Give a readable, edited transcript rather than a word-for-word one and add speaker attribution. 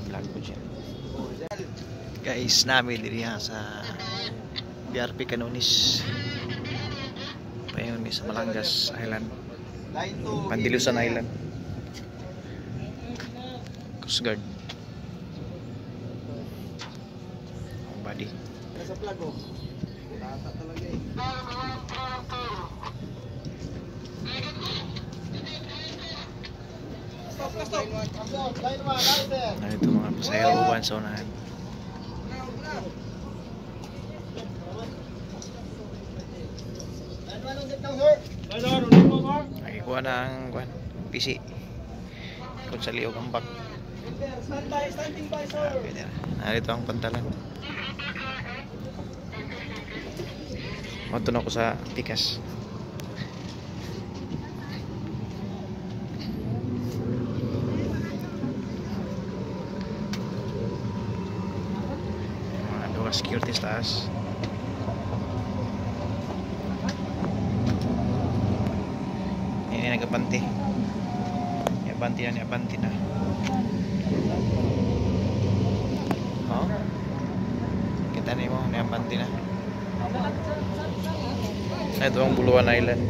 Speaker 1: vlog ko dyan. Guys, namin diri sa BRP Canonis. Payon sa Malangas Island. Pandilusan Island. Coast Guard. Body.
Speaker 2: Nasa vlog oh. Tata talaga eh. Stop.
Speaker 1: Nah, itu mga pasahero uban sa unahan. Nakikuha na ang PC kung sa liog ang bag. Narito ang pantalan. Matun ako sa Pikas. Mga security taas. Ini nagapanti. Yabanti na. Oh. Kita nih mo, yabanti na. Ito ang Buluan Island.